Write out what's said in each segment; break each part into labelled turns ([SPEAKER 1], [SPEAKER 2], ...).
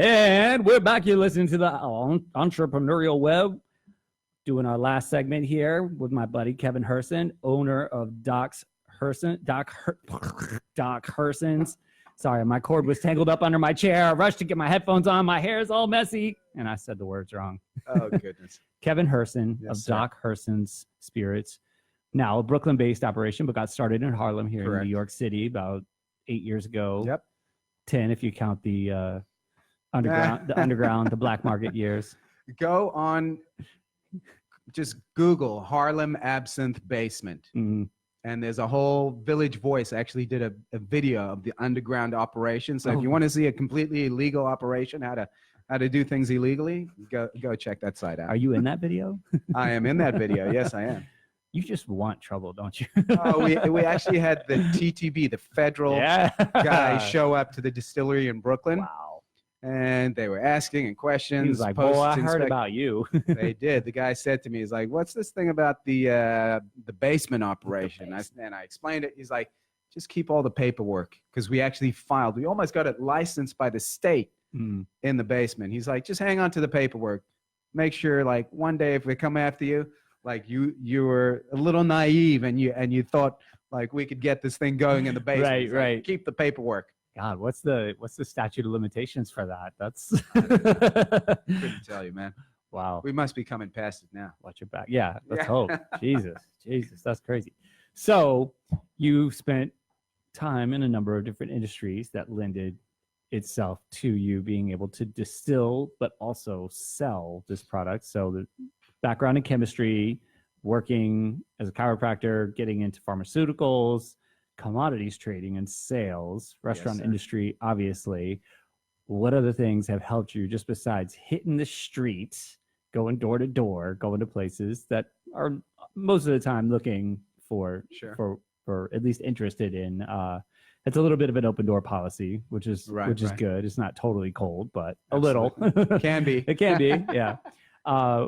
[SPEAKER 1] And we're back. You're listening to the Entrepreneurial Web, doing our last segment here with my buddy Kevin Herson, owner of Doc Herson's. Sorry, my cord was tangled up under my chair. I rushed to get my headphones on. My hair is all messy, and I said the words wrong.
[SPEAKER 2] Oh, goodness.
[SPEAKER 1] Kevin Herson
[SPEAKER 2] Yes,
[SPEAKER 1] of
[SPEAKER 2] sir.
[SPEAKER 1] Doc Herson's Spirits, now a Brooklyn-based operation, but got started in Harlem here
[SPEAKER 2] Correct.
[SPEAKER 1] in New York City about 8 years ago.
[SPEAKER 2] Yep.
[SPEAKER 1] 10 if you count the underground, the black market years.
[SPEAKER 2] Go on, just Google Harlem Absinthe Basement.
[SPEAKER 1] Mm.
[SPEAKER 2] And there's a whole Village Voice actually did a video of the underground operation. So if you want to see a completely illegal operation, how to do things illegally, go check that site out.
[SPEAKER 1] Are you in that video?
[SPEAKER 2] I am in that video. Yes, I am.
[SPEAKER 1] You just want trouble, don't you?
[SPEAKER 2] We actually had the TTB, the federal guy, show up to the distillery in Breuckelen.
[SPEAKER 1] Wow.
[SPEAKER 2] And they were asking and questions.
[SPEAKER 1] He was like, "Boy, I heard about you."
[SPEAKER 2] They did. The guy said to me, he's like, "What's this thing about the basement operation?" And I explained it. He's like, "Just keep all the paperwork," because we actually filed. We almost got it licensed by the state in the basement. He's like, "Just hang on to the paperwork. Make sure, like, one day if they come after you, like you were a little naive and you thought like we could get this thing going in the basement.
[SPEAKER 1] Right,
[SPEAKER 2] like,
[SPEAKER 1] right.
[SPEAKER 2] Keep the paperwork."
[SPEAKER 1] God, what's the statute of limitations for that? That's
[SPEAKER 2] Couldn't tell you, man.
[SPEAKER 1] wow.
[SPEAKER 2] We must be coming past it now.
[SPEAKER 1] Watch your back. Yeah, let's
[SPEAKER 2] Yeah.
[SPEAKER 1] hope. Jesus, that's crazy. So you spent time in a number of different industries that lended itself to you being able to distill, but also sell this product. So the background in chemistry, working as a chiropractor, getting into pharmaceuticals, commodities trading and sales, restaurant
[SPEAKER 2] Yes, sir.
[SPEAKER 1] industry, obviously. What other things have helped you just besides hitting the streets, going door to door, going to places that are most of the time looking for at least interested in it's a little bit of an open door policy, which is good. It's not totally cold, but
[SPEAKER 2] Absolutely.
[SPEAKER 1] a little.
[SPEAKER 2] Can be.
[SPEAKER 1] It can be, yeah.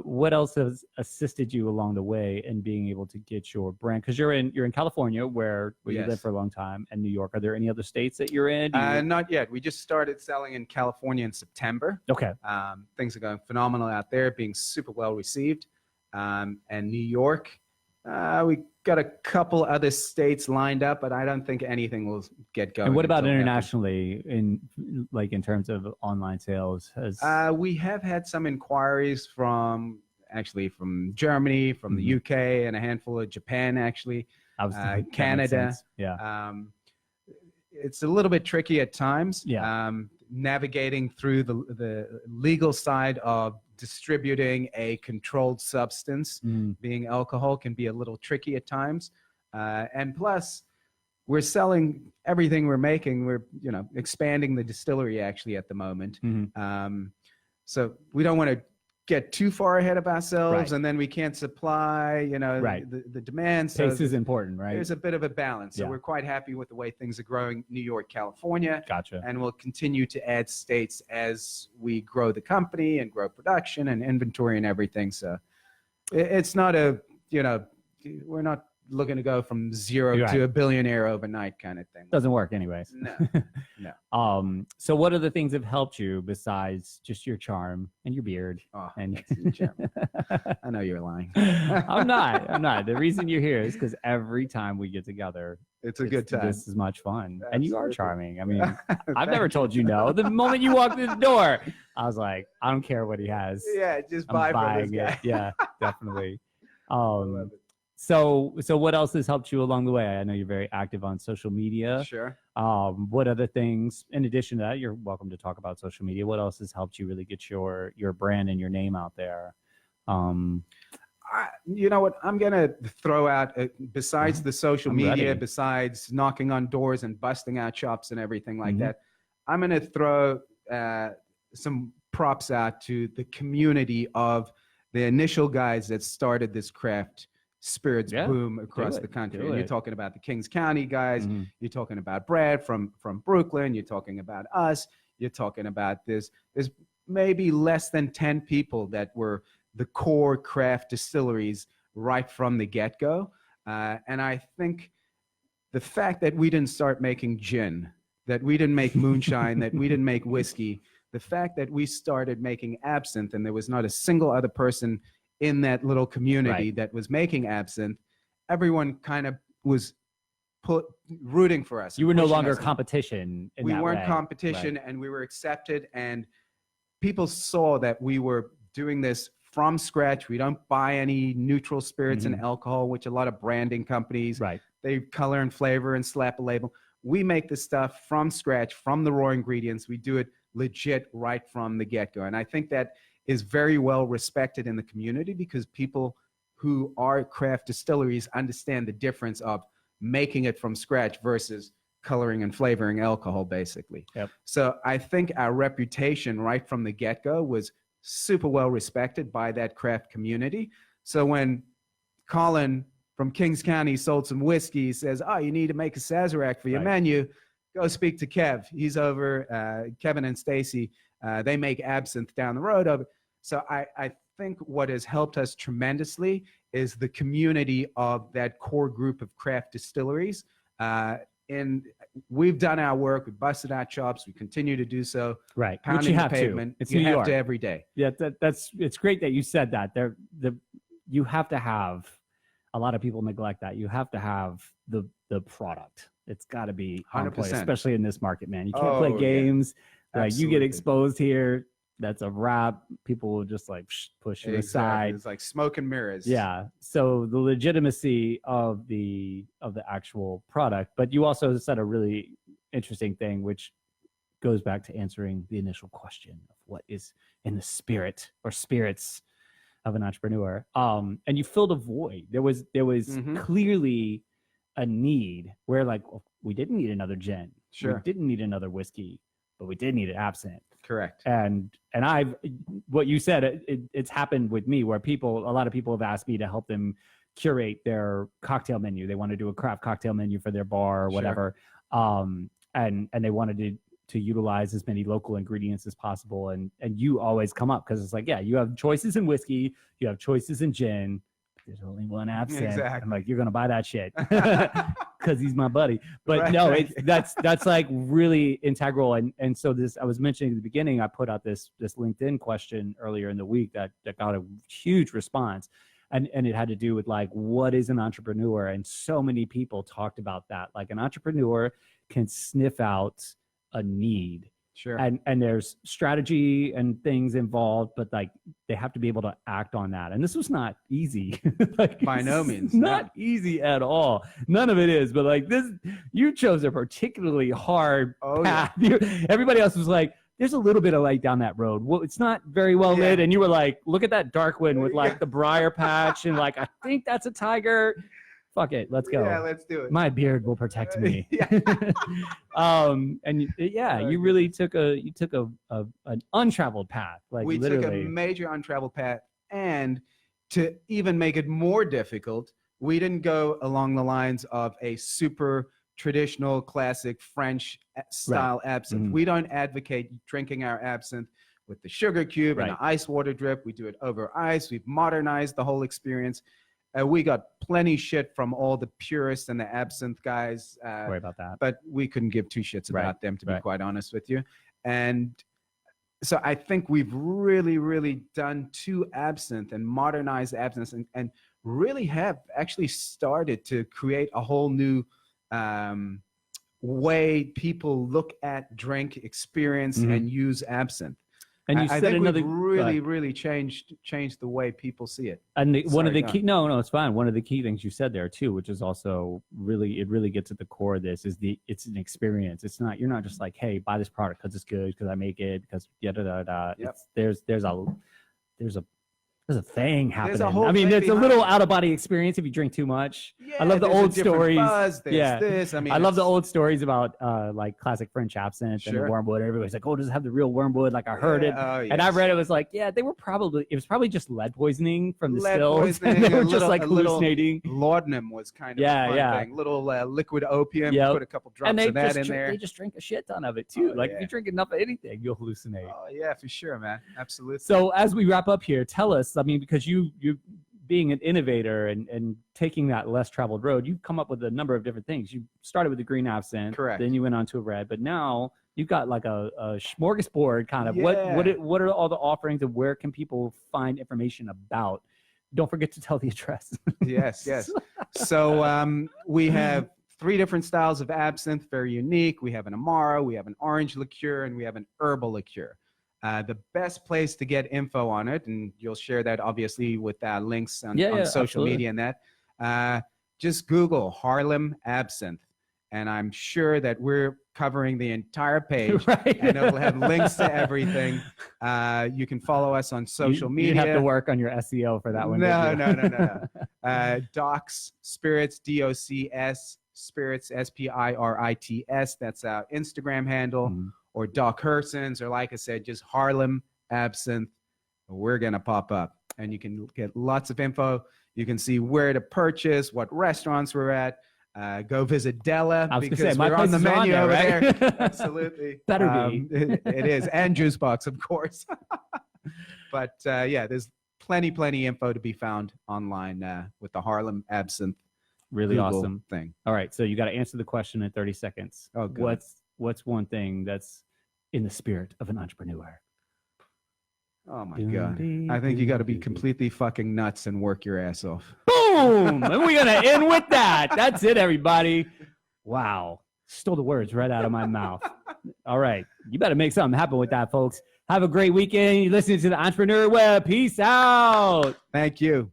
[SPEAKER 1] What else has assisted you along the way in being able to get your brand? Because you're in California, where you lived for a long time, and New York. Are there any other states that you're in?
[SPEAKER 2] Not yet. We just started selling in California in September.
[SPEAKER 1] Okay.
[SPEAKER 2] Things are going phenomenal out there, being super well received. And New York, we got a couple other states lined up, but I don't think anything will get going.
[SPEAKER 1] And what about internationally, in terms of online sales?
[SPEAKER 2] We have had some inquiries from Germany, from the UK, and a handful of Japan, actually. Canada.
[SPEAKER 1] Yeah.
[SPEAKER 2] It's a little bit tricky at times.
[SPEAKER 1] Yeah.
[SPEAKER 2] Navigating through the legal side of distributing a controlled substance, being alcohol, can be a little tricky at times. And plus, we're selling everything we're making. We're expanding the distillery actually at the moment. So we don't want to get too far ahead of ourselves, and then we can't supply, the demand. So
[SPEAKER 1] pace is important, right?
[SPEAKER 2] There's a bit of a balance. So we're quite happy with the way things are growing, New York, California.
[SPEAKER 1] Gotcha.
[SPEAKER 2] And we'll continue to add states as we grow the company and grow production and inventory and everything. So it's not we're not looking to go from zero to a billionaire overnight kind of thing.
[SPEAKER 1] Doesn't work anyways.
[SPEAKER 2] No.
[SPEAKER 1] So what other things have helped you besides just your charm and your beard? And
[SPEAKER 2] I know you're lying.
[SPEAKER 1] I'm not. The reason you're here is because every time we get together,
[SPEAKER 2] it's a good time.
[SPEAKER 1] This is much fun. Absolutely. And you are charming. I mean, I've never told you no. The moment you walked in the door, I was like, I don't care what he has.
[SPEAKER 2] Yeah, just buy from this guy.
[SPEAKER 1] Yeah, definitely. So what else has helped you along the way? I know you're very active on social media.
[SPEAKER 2] Sure.
[SPEAKER 1] What other things, in addition to that, you're welcome to talk about social media. What else has helped you really get your brand and your name out there?
[SPEAKER 2] You know what? I'm going to throw out, besides the social media, besides knocking on doors and busting out shops and everything like that, I'm going to throw some props out to the community of the initial guys that started this craft spirits boom across the country. And you're talking about the Kings County guys. You're talking about Brad from Breuckelen. You're talking about us. You're talking about there's maybe less than 10 people that were the core craft distilleries right from the get-go. And I think the fact that we didn't start making gin, that we didn't make moonshine, that we didn't make whiskey, the fact that we started making absinthe and there was not a single other person in that little community that was making absinthe, everyone kind of was rooting for us.
[SPEAKER 1] You were no longer competition in
[SPEAKER 2] we
[SPEAKER 1] that
[SPEAKER 2] weren't
[SPEAKER 1] way.
[SPEAKER 2] competition, and we were accepted, and people saw that we were doing this from scratch. We don't buy any neutral spirits and alcohol, which a lot of branding companies, they color and flavor and slap a label. We make the stuff from scratch, from the raw ingredients. We do it legit right from the get-go. And I think that is very well respected in the community, because people who are craft distilleries understand the difference of making it from scratch versus coloring and flavoring alcohol, basically. So I think our reputation right from the get-go was super well respected by that craft community. So when Colin from Kings County sold some whiskey, says, oh, you need to make a Sazerac for your menu, go speak to Kev. He's over, Kevin and Stacy, they make absinthe down the road over. So I think what has helped us tremendously is the community of that core group of craft distilleries. And we've done our work, we've busted our chops, we continue to do so.
[SPEAKER 1] Which you have
[SPEAKER 2] to.
[SPEAKER 1] It's
[SPEAKER 2] you
[SPEAKER 1] New
[SPEAKER 2] have
[SPEAKER 1] York.
[SPEAKER 2] to every day.
[SPEAKER 1] Yeah, it's great that you said that. You have to have, a lot of people neglect that. You have to have the product. It's got to be on point, especially in this market, man. You can't play games. Like you get exposed here, that's a wrap. People will just like push you aside.
[SPEAKER 2] It's like smoke and mirrors.
[SPEAKER 1] Yeah. So the legitimacy of the actual product, but you also said a really interesting thing, which goes back to answering the initial question of what is in the spirit or spirits of an entrepreneur. And you filled a void. There was clearly a need where, like, we didn't need another gin. We didn't need another whiskey, but we did need an absinthe.
[SPEAKER 2] Correct.
[SPEAKER 1] And what you said, it's happened with me, where a lot of people have asked me to help them curate their cocktail menu. They want to do a craft cocktail menu for their bar or whatever. And they wanted to utilize as many local ingredients as possible. And you always come up, because it's like, yeah, you have choices in whiskey, you have choices in gin. There's only one absinthe.
[SPEAKER 2] Exactly.
[SPEAKER 1] I'm like, you're gonna buy that shit because he's my buddy. But no, that's like really integral. And so I was mentioning at the beginning, I put out this LinkedIn question earlier in the week that got a huge response. And it had to do with, like, what is an entrepreneur? And so many people talked about that. Like, an entrepreneur can sniff out a need. And there's strategy and things involved, but like they have to be able to act on that. And this was not easy. Like,
[SPEAKER 2] by no means.
[SPEAKER 1] Not easy at all. None of it is. But like this, you chose a particularly hard path. Yeah. Everybody else was like, there's a little bit of light down that road. Well, it's not very well lit. And you were like, look at that dark one with like the briar patch. And like, I think that's a tiger. Fuck it, let's go.
[SPEAKER 2] Yeah, let's do it.
[SPEAKER 1] My beard will protect me. You really took an untraveled path. Like,
[SPEAKER 2] we
[SPEAKER 1] literally
[SPEAKER 2] took a major untraveled path, and to even make it more difficult, we didn't go along the lines of a super traditional, classic French style absinthe. We don't advocate drinking our absinthe with the sugar cube and the ice water drip. We do it over ice. We've modernized the whole experience. We got plenty shit from all the purists and the absinthe guys.
[SPEAKER 1] Worry about that.
[SPEAKER 2] But we couldn't give two shits about them, to be quite honest with you. And so I think we've really, really done to absinthe and modernized absinthe, and really have actually started to create a whole new way people look at, drink, experience, and use absinthe. And you said another, we've really changed the way people see it.
[SPEAKER 1] And one of the key, no, it's fine. One of the key things you said there too, which is also really, it really gets at the core of this, is it's an experience. It's not, you're not just like, hey, buy this product because it's good, because I make it, because There's a thing happening. I mean, it's a little out of body experience if you drink too much.
[SPEAKER 2] Yeah,
[SPEAKER 1] I love the old stories.
[SPEAKER 2] I
[SPEAKER 1] love the old stories about like classic French absinthe and the wormwood. Everybody's like, oh, does it have the real wormwood? Like, I heard it. And I read it was like, yeah, it was probably just lead poisoning from the stills. And they were just like hallucinating.
[SPEAKER 2] Laudanum was kind of a fun thing. Little liquid opium. Put a couple drops of that in there.
[SPEAKER 1] They just drink a shit ton of it too. Like, if you drink enough of anything, you'll hallucinate.
[SPEAKER 2] Oh yeah, for sure, man. Absolutely.
[SPEAKER 1] So as we wrap up here, tell us, I mean, because you being an innovator and taking that less traveled road, you've come up with a number of different things. You started with the green absinthe.
[SPEAKER 2] Correct.
[SPEAKER 1] Then you went on to a red, but now you've got like a smorgasbord kind of.
[SPEAKER 2] Yeah.
[SPEAKER 1] What are all the offerings, and where can people find information about? Don't forget to tell the address.
[SPEAKER 2] Yes. So we have 3 different styles of absinthe, very unique. We have an Amaro, we have an orange liqueur, and we have an herbal liqueur. The best place to get info on it, and you'll share that obviously with links on social
[SPEAKER 1] absolutely.
[SPEAKER 2] media and that, just Google Harlem Absinthe. And I'm sure that we're covering the entire page,
[SPEAKER 1] right.
[SPEAKER 2] and it'll have links to everything. You can follow us on social media.
[SPEAKER 1] You have to work on your SEO for that one.
[SPEAKER 2] No. Docs Spirits, DOCS Spirits, SPIRITS. That's our Instagram handle, or Doc Herson's, or like I said, just Harlem Absinthe. We're gonna pop up, and you can get lots of info. You can see where to purchase, what restaurants we're at. Go visit Della, because we're on the menu over there. Absolutely.
[SPEAKER 1] Better be.
[SPEAKER 2] It is. And Juice Box, of course. But there's plenty info to be found online with the Harlem Absinthe.
[SPEAKER 1] Really
[SPEAKER 2] Google
[SPEAKER 1] awesome
[SPEAKER 2] thing.
[SPEAKER 1] All right. So you got to answer the question in 30 seconds.
[SPEAKER 2] Oh, good.
[SPEAKER 1] What's one thing that's in the spirit of an entrepreneur?
[SPEAKER 2] Oh my God. I think you got to be completely fucking nuts and work your ass off.
[SPEAKER 1] Boom! And we're going to end with that. That's it, everybody. Wow. Stole the words right out of my mouth. All right. You better make something happen with that, folks. Have a great weekend. You're listening to the Entrepreneur Web. Peace out.
[SPEAKER 2] Thank you.